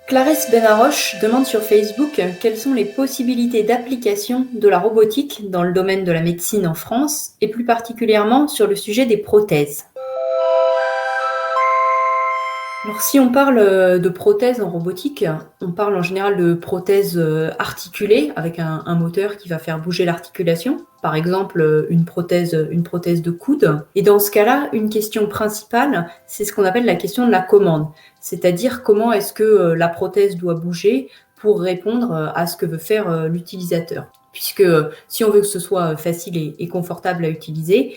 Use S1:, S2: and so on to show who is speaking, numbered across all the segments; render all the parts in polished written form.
S1: Clarisse Benaroche demande sur Facebook quelles sont les possibilités d'application de la robotique dans le domaine de la médecine en France et plus particulièrement sur le sujet des prothèses. Alors si on parle de prothèses en robotique, on parle en général de prothèses articulées avec un moteur qui va faire bouger l'articulation. Par exemple, une prothèse de coude. Et dans ce cas-là, une question principale, c'est ce qu'on appelle la question de la commande. C'est-à-dire comment est-ce que la prothèse doit bouger pour répondre à ce que veut faire l'utilisateur. Puisque si on veut que ce soit facile et confortable à utiliser,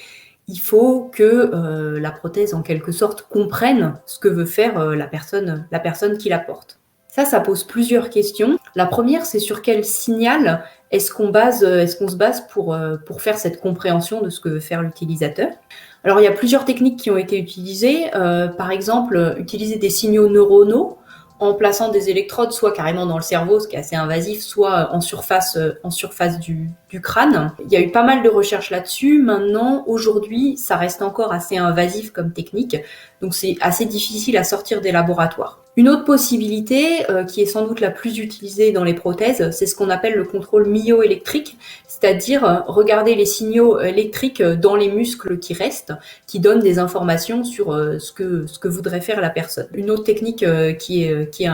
S1: il faut que la prothèse, en quelque sorte, comprenne ce que veut faire la personne qui la porte. Ça pose plusieurs questions. La première, c'est sur quel signal est-ce qu'on se base pour faire cette compréhension de ce que veut faire l'utilisateur. Alors, il y a plusieurs techniques qui ont été utilisées. Par exemple, utiliser des signaux neuronaux en plaçant des électrodes soit carrément dans le cerveau, ce qui est assez invasif, soit en surface du crâne. Il y a eu pas mal de recherches là-dessus. Maintenant, aujourd'hui, ça reste encore assez invasif comme technique, donc c'est assez difficile à sortir des laboratoires. Une autre possibilité, qui est sans doute la plus utilisée dans les prothèses, c'est ce qu'on appelle le contrôle myoélectrique, c'est-à-dire regarder les signaux électriques dans les muscles qui restent, qui donnent des informations sur ce que voudrait faire la personne. Une autre technique qui est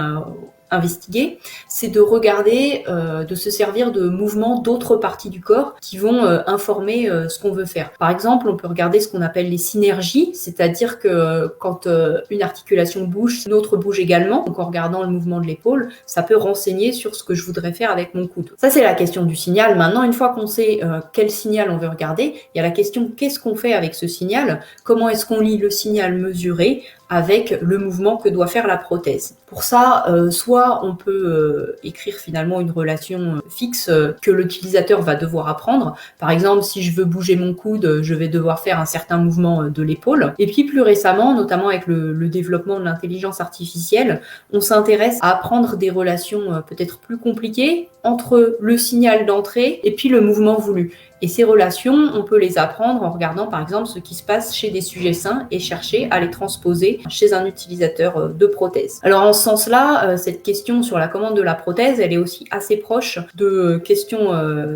S1: investiguée, c'est de regarder, de se servir de mouvements d'autres parties du corps qui vont informer ce qu'on veut faire. Par exemple, on peut regarder ce qu'on appelle les synergies, c'est-à-dire que quand une articulation bouge, une autre bouge également. Donc en regardant le mouvement de l'épaule, ça peut renseigner sur ce que je voudrais faire avec mon coude. Ça, c'est la question du signal. Maintenant, une fois qu'on sait quel signal on veut regarder, il y a la question qu'est-ce qu'on fait avec ce signal? Comment est-ce qu'on lie le signal mesuré avec le mouvement que doit faire la prothèse. Pour ça, soit on peut écrire finalement une relation fixe que l'utilisateur va devoir apprendre. Par exemple, si je veux bouger mon coude, je vais devoir faire un certain mouvement de l'épaule. Et puis plus récemment, notamment avec le développement de l'intelligence artificielle, on s'intéresse à apprendre des relations peut-être plus compliquées entre le signal d'entrée et puis le mouvement voulu. Et ces relations, on peut les apprendre en regardant par exemple ce qui se passe chez des sujets sains et chercher à les transposer chez un utilisateur de prothèse. Alors en ce sens-là, cette question sur la commande de la prothèse, elle est aussi assez proche de questions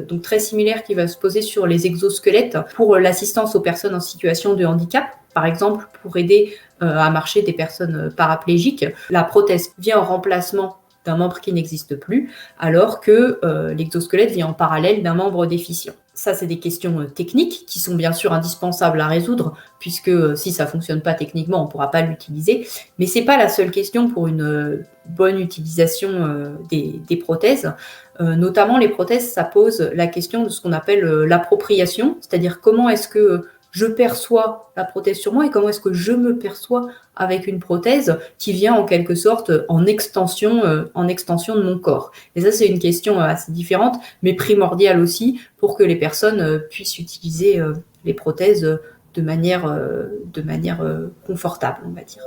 S1: donc très similaires qui va se poser sur les exosquelettes pour l'assistance aux personnes en situation de handicap. Par exemple, pour aider à marcher des personnes paraplégiques, la prothèse vient en remplacement d'un membre qui n'existe plus, alors que l'exosquelette vient en parallèle d'un membre déficient. Ça, c'est des questions techniques qui sont bien sûr indispensables à résoudre, puisque si ça ne fonctionne pas techniquement, on ne pourra pas l'utiliser. Mais ce n'est pas la seule question pour une bonne utilisation des prothèses. Notamment, les prothèses, ça pose la question de ce qu'on appelle l'appropriation, c'est-à-dire comment est-ce que je perçois la prothèse sur moi et comment est-ce que je me perçois avec une prothèse qui vient en quelque sorte en extension de mon corps. Et ça, c'est une question assez différente, mais primordiale aussi pour que les personnes puissent utiliser les prothèses de manière confortable, on va dire.